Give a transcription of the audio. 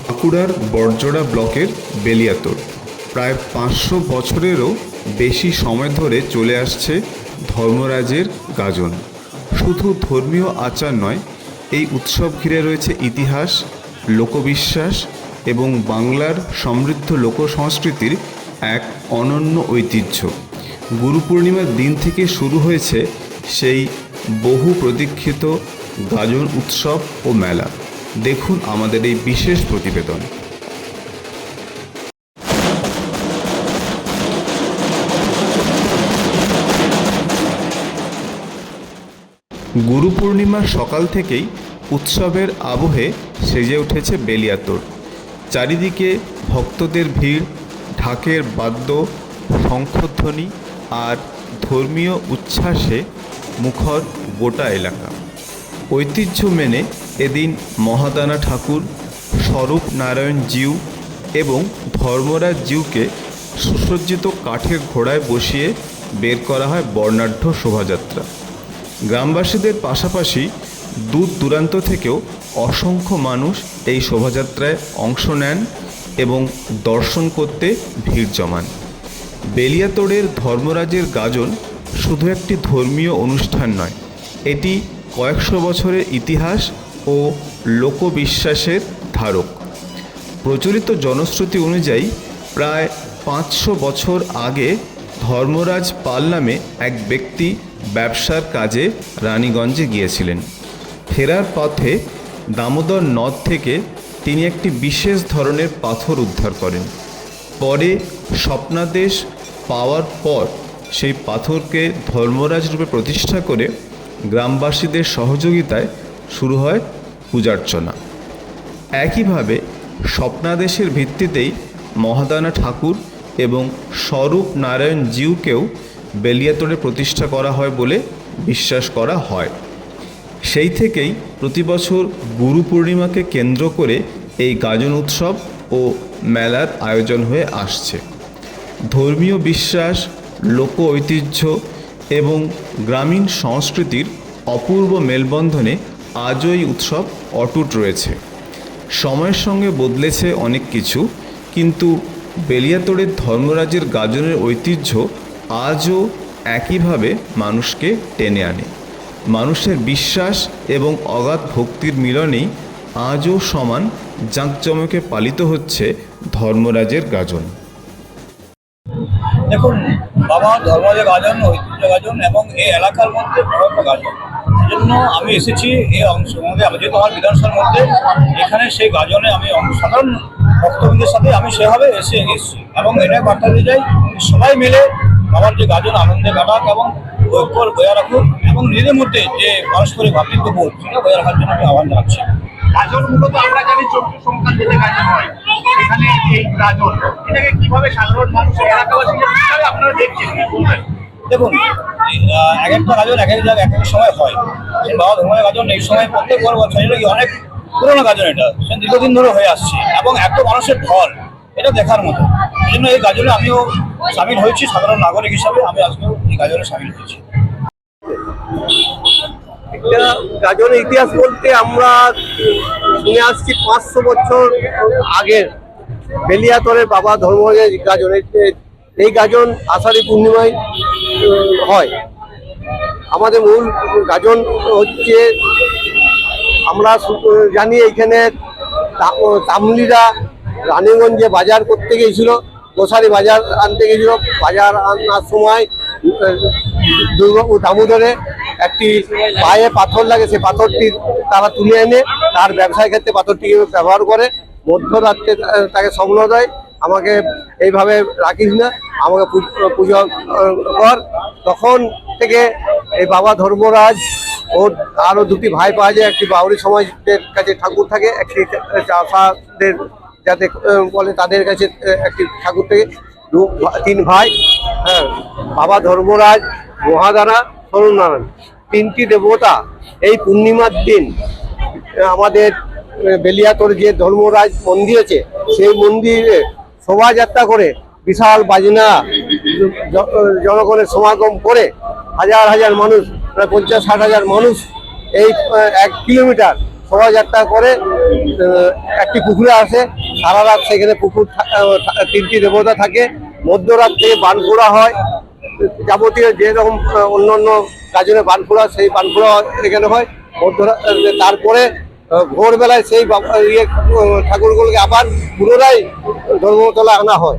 বাঁকুড়ার বড়জোড়া ব্লকের বেলিয়াতোড় প্রায় 500 বছরেরও বেশি সময় ধরে চলে আসছে ধর্মরাজের গাজন। শুধু ধর্মীয় আচার নয়, এই উৎসব ঘিরে রয়েছে ইতিহাস, লোকবিশ্বাস এবং বাংলার সমৃদ্ধ লোকসংস্কৃতির এক অনন্য ঐতিহ্য। গুরু পূর্ণিমার দিন থেকে শুরু হয়েছে সেই বহু প্রতীক্ষিত গাজন উৎসব ও মেলা। দেখুন আমাদের এই বিশেষ প্রতিবেদন। গুরু পূর্ণিমার সকাল থেকেই উৎসবের আবহে সেজে উঠেছে বেলিয়াতোড়। চারিদিকে ভক্তদের ভিড়, ঢাকের বাদ্য, শঙ্খধ্বনি আর ধর্মীয় উচ্ছ্বাসে মুখর গোটা এলাকা। ঐতিহ্য মেনে এদিন মহাদানা ঠাকুর, স্বরূপ নারায়ণ জিউ এবং ধর্মরাজ জিউকে সুসজ্জিত কাঠের ঘোড়ায় বসিয়ে বের করা হয় বর্ণাঢ্য শোভাযাত্রা। গ্রামবাসীদের পাশাপাশি দূর দূরান্ত থেকেও অসংখ্য মানুষ এই শোভাযাত্রায় অংশ নেন এবং দর্শন করতে ভিড় জমান। বেলিয়াতোড়ের ধর্মরাজের গাজন শুধু একটি ধর্মীয় অনুষ্ঠান নয়, এটি কয়েকশো বছরের ইতিহাস ও লোকবিশ্বাসের ধারক। প্রচলিত জনশ্রুতি অনুযায়ী প্রায় 500 বছর আগে ধর্মরাজ পাল নামে এক ব্যক্তি ব্যবসার কাজে রানীগঞ্জে গিয়েছিলেন। ফেরার পথে দামোদর নদ থেকে তিনি একটি বিশেষ ধরনের পাথর উদ্ধার করেন। পরে স্বপ্নাদেশ পাওয়ার পর সেই পাথরকে ধর্মরাজ রূপে প্রতিষ্ঠা করে গ্রামবাসীদের সহযোগিতায় শুরু হয় পূজার্চনা। একইভাবে স্বপ্নাদেশের ভিত্তিতেই মহাদানা ঠাকুর এবং স্বরূপ নারায়ণ জিউকেও বেলিয়াতোড়ে প্রতিষ্ঠা করা হয় বলে বিশ্বাস করা হয়। সেই থেকেই প্রতি বছর গুরু পূর্ণিমাকে কেন্দ্র করে এই গাজন উৎসব ও মেলার আয়োজন হয়ে আসছে। ধর্মীয় বিশ্বাস, লোক ঐতিহ্য এবং গ্রামীণ সংস্কৃতির অপূর্ব মেলবন্ধনে আজও এই উৎসব অটুট রয়েছে। সময়ের সঙ্গে বদলেছে অনেক কিছু, কিন্তু বেলিয়াতোড়ের ধর্মরাজের গাজনের ঐতিহ্য আজও একইভাবে মানুষকে টেনে আনে। মানুষের বিশ্বাস এবং অগাধ ভক্তির মিলনেই আজও সমান জাঁকজমকে পালিত হচ্ছে ধর্মরাজের গাজন। দেখুন, বাবা ধর্মরাজের গাজন, ঐতিহ্য গাজন এবং এই এলাকার মধ্যে বড় গাজন। সেজন্য আমি এসেছি এই অংশ মধ্যে, আমি যেহেতু আমার বিধানসভার মধ্যে এখানে সেই গাজনে আমি সাধারণ ভক্তবৃন্দের সাথে আমি সেভাবে এসেছি এবং এটা বার্তা দিয়ে যাই, সবাই মিলে বাবার যে গাজন আনন্দে কাটাক এবং ঐক্য বজায় রাখুক এবং নিজেদের মধ্যে যে পারস্পরিক ভ্রাতৃত্ববোধ সেটা বজায় রাখার জন্য আমি আহ্বান জানাচ্ছি। গাজন মূলত আমরা জানি 24 সংক্রান্তিতে গাজন হয়। এখানে এই গাজন এটাকে কিভাবে সাধারণ মানুষ এলাকাবাসী আপনারা দেখছেন বলবেন? দেখুন, এক একটা গাজন এক এক জায়গায় এক এক সময় হয়। সেই বাবা ধর্মের গাজন এই সময় প্রত্যেক বছর, এটা কি অনেক পুরোনো গাজন, এটা সে দীর্ঘদিন ধরে হয়ে আসছে এবং এত মানুষের ঢল, এটা দেখার মতো। এই জন্য এই গাজনে আমিও সামিল হয়েছি, সাধারণ নাগরিক হিসাবে আমি আজকেও এই গাজনে সামিল হয়েছি। একটা গাজনের ইতিহাস বলতে আমরা শুনে আসছি 500 বছর আগের বেলিয়াতোড়ের বাবা ধর্মরাজের গাজন। এই গাজন আষাঢ়ী পূর্ণিমায় হয়। আমাদের মূল গাজন হচ্ছে, আমরা জানি এইখানে তামলিরা রানীগঞ্জে বাজার করতে গিয়েছিল, গোসারি বাজার আনতে গিয়েছিল। বাজার আনার সময় দামোদরে একটি পায়ে পাথর লাগে, সেই পাথরটি তারা তুলে এনে তার ব্যবসায় ক্ষেত্রে পাথরটিকে ব্যবহার করে। মধ্যরাত্রে তাকে স্বপ্ন দেয়, আমাকে এইভাবে রাখিস না, আমাকে পুজো কর। তখন থেকে এই বাবা ধর্মরাজ ওর আরও দুটি ভাই পাওয়া যায়। একটি বাউরি সমাজের কাছে ঠাকুর থাকে, একটি চাষাদের যাতে বলে তাদের কাছে একটি ঠাকুর থেকে, 3 ভাই। হ্যাঁ, বাবা ধর্মরাজ, মহাদানা, স্বরূপ নারায়ণ, 3টি দেবতা এই পূর্ণিমার দিন আমাদের বেলিয়াতোড় যে ধর্মরাজ মন্দির আছে সেই মন্দিরে শোভাযাত্রা করে বিশাল বাজনা জনগণের সমাগম করে হাজার হাজার মানুষ, প্রায় 50-60 হাজার মানুষ এই 1 কিলোমিটার শোভাযাত্রা করে একটি পুকুরে আসে, সারা রাত সেখানে তিনটি দেবতা থাকে। মধ্যরাত থেকে বান ফোড়া হয়, যাবতীয় যেরকম অন্যান্য গাজনে বান ফোড়া সেই বান ফোড়া এখানে হয় মধ্যরাত। তারপরে ভোরবেলায় সেই ঠাকুরগুলোকে আবার পুনরায় ধর্মতলা আনা হয়।